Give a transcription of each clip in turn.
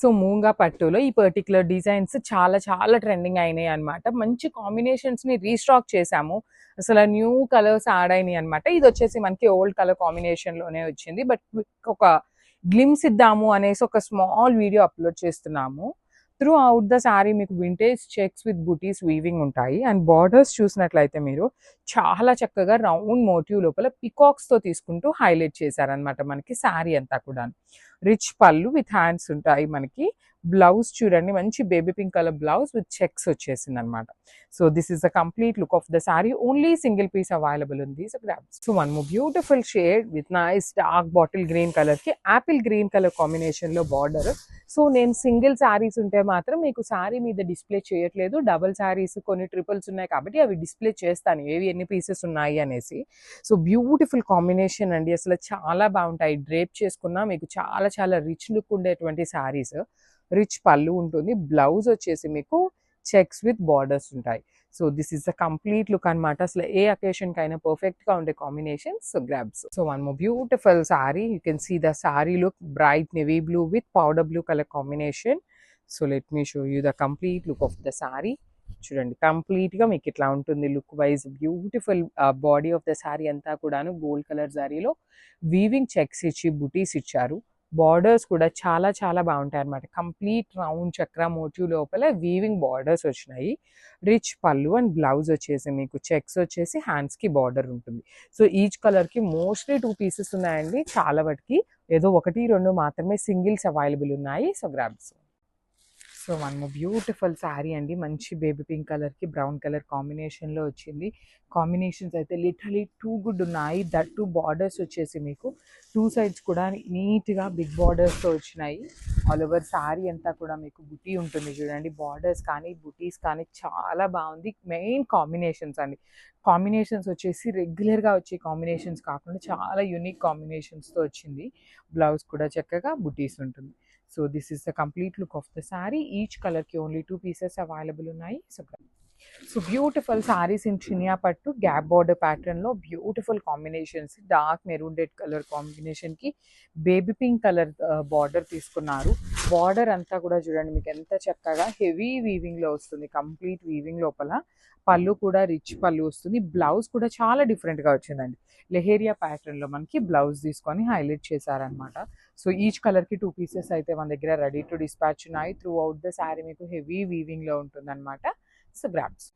So మూంగా పట్టులో ఈ particular designs చాలా చాలా ట్రెండింగ్ అయినాయి అనమాట. మంచి కాంబినేషన్స్ని రీస్టాక్ చేశాము. అసలు న్యూ కలర్స్ యాడ్ అయినాయి అనమాట. ఇది వచ్చేసి మనకి ఓల్డ్ కలర్ కాంబినేషన్లోనే వచ్చింది. బట్ ఒక గ్లిమ్స్ ఇద్దాము అనేసి ఒక స్మాల్ వీడియో అప్లోడ్ చేస్తున్నాము. త్రూ అవుట్ ద శారీ మీకు vintage checks with buttis weaving ఉంటాయి. అండ్ బార్డర్స్ చూసినట్లయితే మీరు చాలా చక్కగా రౌండ్ మోటివ్ లోపల పికాక్స్తో తీసుకుంటూ హైలైట్ చేశారనమాట మనకి శారీ అంతా కూడా. రిచ్ పళ్ళు విత్ హ్యాండ్స్ ఉంటాయి మనకి. బ్లౌజ్ చూడండి, మంచి baby pink colour blouse with checks వచ్చేసింది అనమాట. So this is the complete look of the sari. Only single piece available ఉంది. So one more beautiful shade with nice dark bottle green colour కి apple green colour combination లో border. So నేను single saris ఉంటే మాత్రం మీకు శారీ మీద డిస్ప్లే చేయట్లేదు. Double saris కొన్ని ట్రిపుల్స్ ఉన్నాయి కాబట్టి అవి డిస్ప్లే చేస్తాను ఏవి ఎన్ని పీసెస్ ఉన్నాయి అనేసి. సో బ్యూటిఫుల్ కాంబినేషన్ అండి, అసలు చాలా బాగుంటాయి. డ్రేప్ చేసుకున్నా మీకు చాలా చాలా రిచ్ లుక్ ఉండేటువంటి శారీస్. రిచ్ పళ్ళు ఉంటుంది. బ్లౌజ్ వచ్చేసి మీకు చెక్స్ విత్ బార్డర్స్ ఉంటాయి. So this is the complete look అనమాట. అసలు ఏ అకేషన్ కైనా పర్ఫెక్ట్ గా ఉండే combinations. So grabs. So one more beautiful sari. You can see the sari look bright navy blue with powder blue colour combination. So let me show you the complete look of the sari. చూడండి, complete గా మీకు ఇట్లా ఉంటుంది look wise. Beautiful body of the sari అంతా కూడాను gold colour సారీలో weaving checks ఇచ్చి బుటీస్ ఇచ్చారు. బార్డర్స్ కూడా చాలా చాలా బాగుంటాయి అనమాట. కంప్లీట్ రౌండ్ చక్ర మోటివ్ లోపల వీవింగ్ బార్డర్స్ వచ్చినాయి. రిచ్ పళ్ళు అండ్ బ్లౌజ్ వచ్చేసి మీకు చెక్స్ వచ్చేసి హ్యాండ్స్ కి బార్డర్ ఉంటుంది. సో ఈచ్ కలర్ కి మోస్ట్లీ 2 పీసెస్ ఉన్నాయండి. చాలా వాటికి ఏదో 1, 2 మాత్రమే సింగిల్స్ అవైలబుల్ ఉన్నాయి. So grabs. So one beautiful sari అండి. మంచి బేబీ పింక్ కలర్ కి బ్రౌన్ కలర్ కాంబినేషన్ లో వచ్చింది. కాంబినేషన్స్ అయితే లిటరలీ టూ గుడ్ ఉన్నాయి. దట్ 2 బార్డర్స్ వచ్చేసి మీకు 2 సైడ్స్ కూడా నీట్ గా బిగ్ బార్డర్స్ తో వచ్చినాయి. ఆల్ ఓవర్ శారీ అంతా కూడా మీకు బుటీ ఉంటుంది. చూడండి, బార్డర్స్ కానీ బుటీస్ కానీ చాలా బాగుంది. మెయిన్ కాంబినేషన్స్ అండి. కాంబినేషన్స్ వచ్చేసి రెగ్యులర్ గా వచ్చే కాంబినేషన్స్ కాకుండా చాలా యూనిక్ కాంబినేషన్స్ తో వచ్చింది. బ్లౌజ్ కూడా చక్కగా బుటీస్ ఉంటుంది. So this is the complete look of the saree. Each color ki only 2 pieces available unnai. So beautiful sarees in chinia pattu gap border pattern lo beautiful combinations. Dark maroon red color combination ki baby pink color border తీసుకున్నారు. Border అంతా కూడా చూడండి మీకు ఎంత చక్కగా heavy weaving లో వస్తుంది. Complete weaving లోపల పళ్ళు కూడా రిచ్ పళ్ళు వస్తుంది. బ్లౌజ్ కూడా చాలా డిఫరెంట్ గా వచ్చిందండి. లెహేరియా ప్యాటర్న్ లో మనకి బ్లౌజ్ తీసుకొని హైలైట్ చేశారనమాట. సో ఈచ్ కలర్ కి 2 పీసెస్ అయితే మన దగ్గర రెడీ టు డిస్పాచ్ ఉన్నాయి. త్రూ అవుట్ ద శారీ మీకు హెవీ వీవింగ్ లో ఉంటుంది అనమాట. So grabs.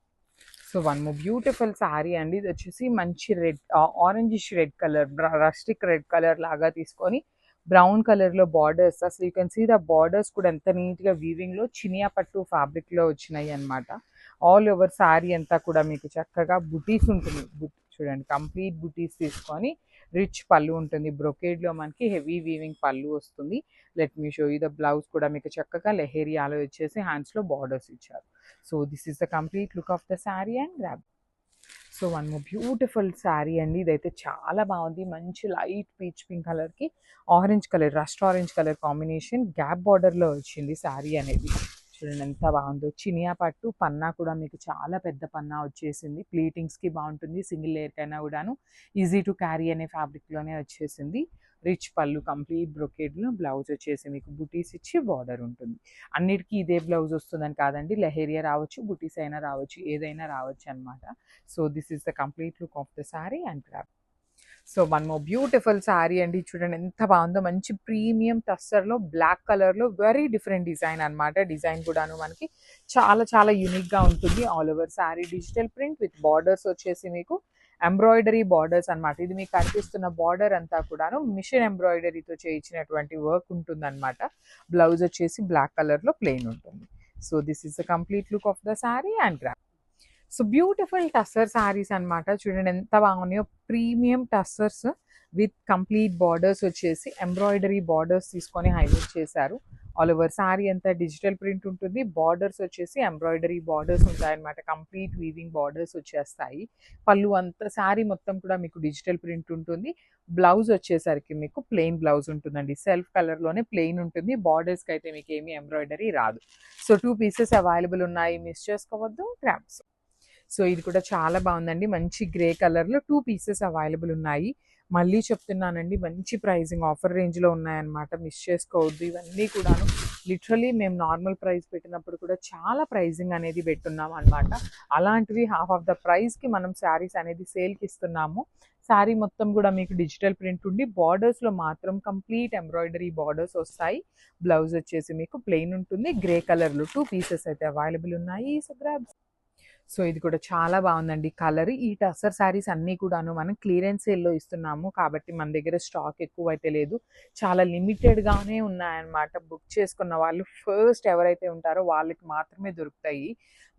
So one more beautiful sari అండి. ఇది వచ్చేసి మంచి red orangish red colour, rustic red colour లాగా తీసుకొని బ్రౌన్ కలర్ లో బార్డర్స్. అసలు you can see the borders కూడా ఎంత నీట్ గా వీవింగ్ లో చినియా పట్టు ఫ్యాబ్రిక్ లో వచ్చినాయి అనమాట. ఆల్ ఓవర్ శారీ అంతా కూడా మీకు చక్కగా బుటీస్ ఉంటుంది. చూడండి, కంప్లీట్ బుటీస్ తీసుకొని రిచ్ పళ్ళు ఉంటుంది. బ్రొకేడ్ లో మనకి హెవీ వీవింగ్ పళ్ళు వస్తుంది. Let me show you the blouse కూడా మీకు చక్కగా లెహేరియాలో వచ్చేసి హ్యాండ్స్ లో బార్డర్స్ ఇచ్చారు. So this is the complete look of the sari and grab. So one more beautiful sari అండి. ఇదైతే చాలా బాగుంది. మంచి లైట్ పీచ్ పింక్ కలర్ కి orange colour, rust orange colour combination gap border లో వచ్చింది శారీ అనేది. చూడండి ఎంత బాగుందో. చినియా పట్టు పన్నా కూడా మీకు చాలా పెద్ద పన్నా వచ్చేసింది. ప్లీటింగ్స్ కి బాగుంటుంది. సింగిల్ లేయర్ కైనా కూడాను ఈజీ టు క్యారీ అనే ఫ్యాబ్రిక్ లోనే వచ్చేసింది. రిచ్ పళ్ళు కంప్లీట్ బ్రొకేడ్ లో బ్లౌజ్ వచ్చేసి మీకు బుటీస్ ఇచ్చి బార్డర్ ఉంటుంది. అన్నిటికీ ఇదే బ్లౌజ్ వస్తుందని కాదండి. లెహేరియా రావచ్చు, బుటీస్ అయినా రావచ్చు, ఏదైనా రావచ్చు అనమాట. So this is the complete look of the sari and crop. So one more beautiful sari అండి. చూడండి ఎంత బాగుందో. మంచి ప్రీమియం టస్సర్ లో బ్లాక్ కలర్ లో వెరీ డిఫరెంట్ డిజైన్ అనమాట. డిజైన్ కూడాను మనకి చాలా చాలా యూనిక్ గా ఉంటుంది. All over sari digital print with borders వచ్చేసి మీకు ఎంబ్రాయిడరీ బార్డర్స్ అనమాట. ఇది మీకు కనిపిస్తున్న బార్డర్ అంతా కూడాను మిషన్ ఎంబ్రాయిడరీతో చేయించినటువంటి వర్క్ ఉంటుంది అనమాట. బ్లౌజ్ వచ్చేసి బ్లాక్ కలర్ లో ప్లెయిన్ ఉంటుంది. So this is the complete look of the sari and grab. So beautiful tussar saris అనమాట. చూడండి ఎంత బాగున్నాయో. Premium tussars with complete borders వచ్చేసి ఎంబ్రాయిడరీ బార్డర్స్ తీసుకొని హైలైట్ చేశారు. ఆల్ ఓవర్ శారీ అంతా డిజిటల్ ప్రింట్ ఉంటుంది. బార్డర్స్ వచ్చేసి ఎంబ్రాయిడరీ బార్డర్స్ ఉంటాయన్నమాట. కంప్లీట్ వీవింగ్ బార్డర్స్ వచ్చేస్తాయి. పళ్ళు అంతా శారీ మొత్తం కూడా మీకు డిజిటల్ ప్రింట్ ఉంటుంది. బ్లౌజ్ వచ్చేసరికి మీకు ప్లెయిన్ బ్లౌజ్ ఉంటుందండి. సెల్ఫ్ కలర్ లోనే ప్లెయిన్ ఉంటుంది. బార్డర్స్కి అయితే మీకు ఏమీ ఎంబ్రాయిడరీ రాదు. సో 2 పీసెస్ అవైలబుల్ ఉన్నాయి. మిస్ చేసుకోవద్దు. గ్రాబ్స్. సో ఇది కూడా చాలా బాగుందండి. మంచి గ్రే కలర్ లో 2 పీసెస్ అవైలబుల్ ఉన్నాయి. మళ్ళీ చెప్తున్నానండి, మంచి ప్రైజింగ్ ఆఫర్ రేంజ్ లో ఉన్నాయన్నమాట. మిస్ చేసుకోవద్దు. ఇవన్నీ కూడాను లిటరలీ మేము నార్మల్ ప్రైస్ పెట్టినప్పుడు కూడా చాలా ప్రైజింగ్ అనేది పెట్టున్నాం అనమాట. అలాంటివి హాఫ్ ఆఫ్ ద ప్రైస్కి మనం శారీస్ అనేది సేల్కి ఇస్తున్నాము. శారీ మొత్తం కూడా మీకు డిజిటల్ ప్రింట్ ఉండి బార్డర్స్లో మాత్రం కంప్లీట్ ఎంబ్రాయిడరీ బార్డర్స్ వస్తాయి. బ్లౌజ్ వచ్చేసి మీకు ప్లెయిన్ ఉంటుంది. గ్రే కలర్లో 2 పీసెస్ అయితే అవైలబుల్ ఉన్నాయి. So grab. సో ఇది కూడా చాలా బాగుందండి కలర్. ఈ టసర్ శారీస్ అన్నీ కూడాను మనం క్లియరెన్స్ సేల్లో ఇస్తున్నాము కాబట్టి మన దగ్గర స్టాక్ ఎక్కువ అయితే లేదు, చాలా లిమిటెడ్గానే ఉన్నాయన్నమాట. బుక్ చేసుకున్న వాళ్ళు ఫస్ట్ ఎవరైతే ఉంటారో వాళ్ళకి మాత్రమే దొరుకుతాయి.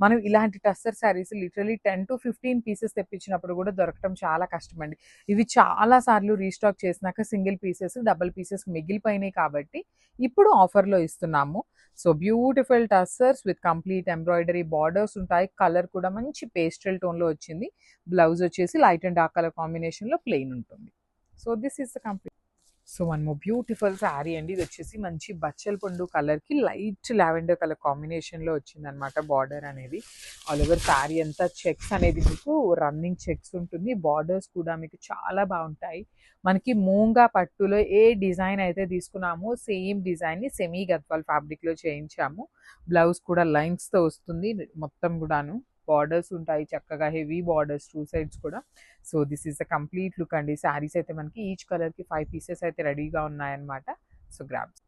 మనం ఇలాంటి tussar saris literally 10 to 15 pieces తెప్పించినప్పుడు కూడా దొరకడం చాలా కష్టమండి. ఇవి చాలా సార్లు రీస్టాక్ చేసినాక సింగిల్ పీసెస్, డబుల్ పీసెస్ మిగిలిపోయినాయి కాబట్టి ఇప్పుడు ఆఫర్లో ఇస్తున్నాము. So beautiful tussars with complete embroidery borders ఉంటాయి. కలర్ కూడా మంచి పేస్టల్ టోన్లో వచ్చింది. బ్లౌజ్ వచ్చేసి లైట్ అండ్ డార్క్ కలర్ కాంబినేషన్లో ప్లెయిన్ ఉంటుంది. So this is the complete. So one more beautiful sari అండి. ఇది వచ్చేసి మంచి బచ్చల పండు కలర్కి లైట్ లావెండర్ కలర్ కాంబినేషన్లో వచ్చింది అనమాట బార్డర్ అనేది. ఆల్ ఓవర్ శారీ అంతా చెక్స్ అనేది మీకు రన్నింగ్ చెక్స్ ఉంటుంది. బార్డర్స్ కూడా మీకు చాలా బాగుంటాయి. మనకి మూంగా పట్టులో ఏ డిజైన్ అయితే తీసుకున్నామో సేమ్ డిజైన్ని సెమీ గద్వాల్ ఫ్యాబ్రిక్లో చేయించాము. బ్లౌజ్ కూడా లైన్స్తో వస్తుంది మొత్తం కూడాను. బార్డర్స్ ఉంటాయి చక్కగా, హెవీ బార్డర్స్ 2 సైడ్స్ కూడా. So this is the complete look అండి. శారీస్ అయితే మనకి ఈచ్ కలర్కి 5 పీసెస్ అయితే రెడీగా ఉన్నాయన్నమాట. So grabs.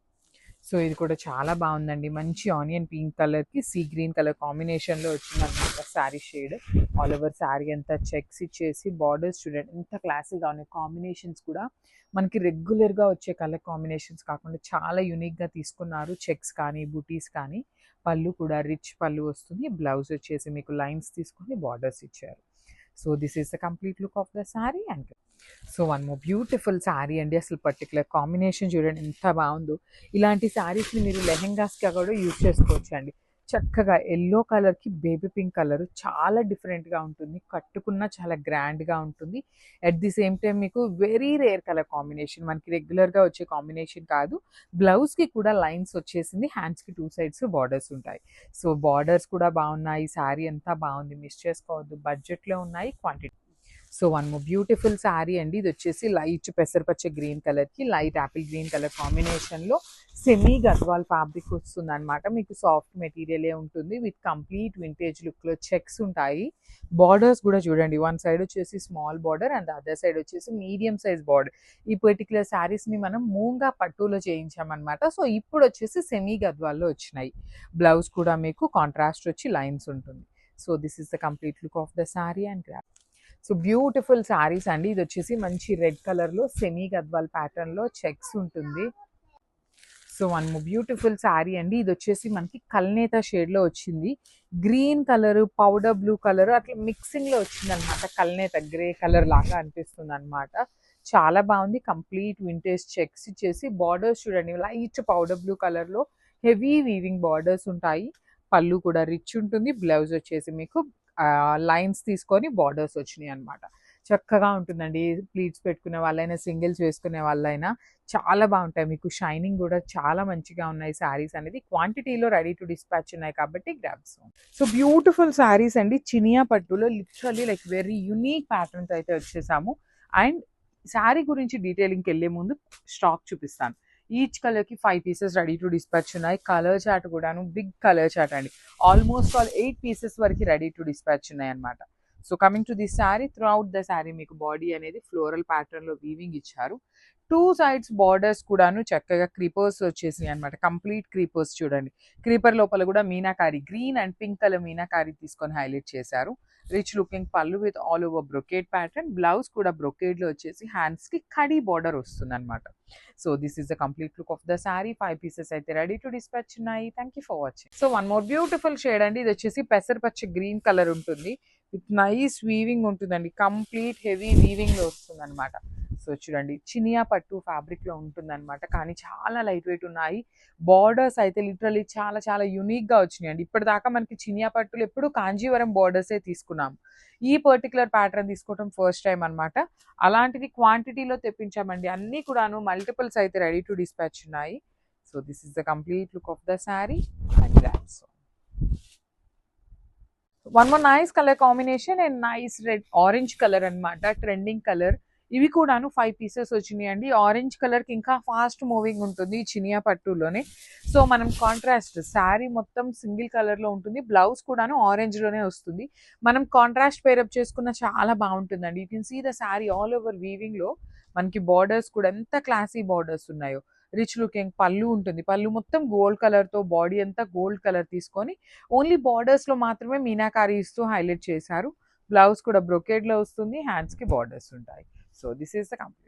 సో ఇది కూడా చాలా బాగుందండి. మంచి ఆనియన్ పింక్ కలర్కి సీ గ్రీన్ కలర్ కాంబినేషన్లో వచ్చిందన్నమాట sari shade. All over sari అంతా చెక్స్ ఇచ్చేసి బార్డర్స్ చూడండి ఎంత క్లాసీగా ఉన్నాయి. కాంబినేషన్స్ కూడా మనకి రెగ్యులర్గా వచ్చే కలర్ కాంబినేషన్స్ కాకుండా చాలా యూనిక్గా తీసుకున్నారు. చెక్స్ కానీ బుటీస్ కానీ. పళ్ళు కూడా రిచ్ పళ్ళు వస్తుంది. బ్లౌజ్ వచ్చేసి మీకు లైన్స్ తీసుకొని బార్డర్స్ ఇచ్చారు. So this is the complete look of the sari. And so one more beautiful sari అండి. అసలు పర్టికులర్ కాంబినేషన్ చూడండి ఎంత బాగుందో. ఇలాంటి శారీస్ని మీరు లెహెంగాస్గా కూడా యూజ్ చేసుకోవచ్చు అండి. చక్కగా ఎల్లో కలర్కి బేబీ పింక్ కలర్ చాలా డిఫరెంట్గా ఉంటుంది. కట్టుకున్న చాలా గ్రాండ్గా ఉంటుంది. అట్ ది సేమ్ టైం మీకు వెరీ రేర్ కలర్ కాంబినేషన్, మనకి రెగ్యులర్గా వచ్చే కాంబినేషన్ కాదు. బ్లౌజ్కి కూడా లైన్స్ వచ్చేసింది. హ్యాండ్స్కి 2 సైడ్స్ బార్డర్స్ ఉంటాయి. సో బార్డర్స్ కూడా బాగున్నాయి. శారీ అంతా బాగుంది, మిస్ చేసుకోవద్దు. బడ్జెట్లో ఉన్నాయి, quantity. So one more beautiful sari అండి. ఇది వచ్చేసి లైట్ పెసరపచ్చ గ్రీన్ కలర్కి లైట్ యాపిల్ గ్రీన్ కలర్ కాంబినేషన్లో సెమీ గద్వాల్ ఫ్యాబ్రిక్ వస్తుంది అనమాట. మీకు సాఫ్ట్ మెటీరియలే ఉంటుంది విత్ కంప్లీట్ వింటేజ్ లుక్లో చెక్స్ ఉంటాయి. బార్డర్స్ కూడా చూడండి, వన్ సైడ్ వచ్చేసి small border and other side వచ్చేసి మీడియం సైజ్ బార్డర్. ఈ పర్టికులర్ శారీస్ని మనం మూంగా పట్టులో చేయించామన్నమాట. సో ఇప్పుడు వచ్చేసి సెమీ గద్వాల్లో వచ్చినాయి. బ్లౌజ్ కూడా మీకు కాంట్రాస్ట్ వచ్చి లైన్స్ ఉంటుంది. So this is the complete look of the sari and graph. So beautiful saris అండి. ఇది వచ్చేసి మంచి రెడ్ కలర్లో సెమీ గద్వాల్ ప్యాటర్న్లో చెక్స్ ఉంటుంది. సో వన్ బ్యూటిఫుల్ శారీ అండి. ఇది వచ్చేసి మనకి కల్నేత షేడ్లో వచ్చింది. Green colour, powder blue colour అట్లా మిక్సింగ్లో వచ్చింది అనమాట. కల్నేత గ్రే కలర్ లాగా అనిపిస్తుంది అనమాట. చాలా బాగుంది. కంప్లీట్ వింటేజ్ చెక్స్ ఇచ్చేసి బార్డర్స్ చూడండి లైట్ పౌడర్ బ్లూ కలర్లో హెవీ వీవింగ్ బార్డర్స్ ఉంటాయి. పళ్ళు కూడా రిచ్ ఉంటుంది. బ్లౌజ్ వచ్చేసి మీకు లైన్స్ తీసుకొని బార్డర్స్ వచ్చినాయి అనమాట. చక్కగా ఉంటుందండి. ప్లీట్స్ పెట్టుకునే వాళ్ళైనా సింగిల్స్ వేసుకునే వాళ్ళైనా చాలా బాగుంటాయి. మీకు షైనింగ్ కూడా చాలా మంచిగా ఉన్నాయి శారీస్ అనేది. క్వాంటిటీలో రెడీ టు డిస్పాచ్ ఉన్నాయి కాబట్టి గ్రాబ్స్. సో బ్యూటిఫుల్ శారీస్ అండి. చినియా పట్టులో literally like very unique patterns అయితే వచ్చేసాము. అండ్ శారీ గురించి డీటెయిలింగ్కి వెళ్ళే ముందు స్టాక్ చూపిస్తాను. ఈచ్ కలర్కి 5 పీసెస్ రెడీ టు డిస్పాచ్ ఉన్నాయి. కలర్ చార్ట్ కూడాను బిగ్ కలర్ చార్ట్ అండి. ఆల్మోస్ట్ ఆల్ 8 పీసెస్ వరకు రెడీ టు డిస్పాచ్ ఉన్నాయి అనమాట. So coming to this sari, through out the sari మీకు బాడీ అనేది ఫ్లోరల్ ప్యాటర్న్లో వీవింగ్ ఇచ్చారు. 2 సైడ్స్ బార్డర్స్ కూడాను చక్కగా క్రీపర్స్ వచ్చేసినాయి అనమాట. కంప్లీట్ క్రీపర్స్ చూడండి. క్రీపర్ లోపల కూడా meenakari green and pink colour meenakari తీసుకొని హైలైట్ చేశారు. రిచ్ లుకింగ్ పళ్ళు with all over brocade pattern. Blouse కూడా బ్రొకేడ్లో వచ్చేసి హ్యాండ్స్కి కడీ బార్డర్ వస్తుంది అనమాట. So this is the complete look of the sari. 5 pieces అయితే రెడీ టు డిస్పాచ్ ఉన్నాయి. Thank you for watching. So one more beautiful shade అండి. ఇది వచ్చేసి పెసరపచ్చ గ్రీన్ కలర్ ఉంటుంది. విత్ నైస్ వీవింగ్ ఉంటుందండి. కంప్లీట్ హెవీ వీవింగ్లో వస్తుంది అనమాట. సో చూడండి చినియా పట్టు ఫ్యాబ్రిక్లో ఉంటుంది అనమాట. కానీ చాలా లైట్ వెయిట్ ఉన్నాయి. బార్డర్స్ అయితే లిటరలీ చాలా చాలా యూనిక్గా వచ్చినాయి అండి. ఇప్పటిదాకా మనకి చినియా పట్టులు ఎప్పుడు కాంజీవరం బార్డర్సే తీసుకున్నాం. ఈ పర్టికులర్ ప్యాటర్న్ తీసుకోవడం ఫస్ట్ టైం అనమాట. అలాంటిది క్వాంటిటీలో తెప్పించామండి. అన్నీ కూడాను మల్టిపుల్స్ అయితే రెడీ టు డిస్పాచ్ ఉన్నాయి. So this is the complete look of the sari and that's all. One more nice colour combination and nice red orange colour అనమాట. Trending colour. ఇవి కూడాను 5 పీసెస్ వచ్చినాయి అండి. ఆరెంజ్ కలర్కి ఇంకా ఫాస్ట్ మూవింగ్ ఉంటుంది చినియా పట్టులోనే. సో మనం కాంట్రాస్ట్ శారీ మొత్తం సింగిల్ కలర్లో ఉంటుంది, బ్లౌజ్ కూడాను ఆరెంజ్లోనే వస్తుంది. మనం కాంట్రాస్ట్ పేరప్ చేసుకున్న చాలా బాగుంటుందండి. You can see the sari all over వీవింగ్లో మనకి బార్డర్స్ కూడా ఎంత క్లాసీ బార్డర్స్ ఉన్నాయో. రిచ్ లుకింగ్ పళ్ళు ఉంటుంది, పళ్ళు మొత్తం గోల్డ్ కలర్తో, బాడీ అంతా గోల్డ్ కలర్ తీసుకొని ఓన్లీ బార్డర్స్లో మాత్రమే మీనాకారీ ఇస్తూ హైలైట్ చేశారు. బ్లౌజ్ కూడా బ్రొకేడ్లో వస్తుంది, హ్యాండ్స్కి బార్డర్స్ ఉంటాయి. So this is the complete.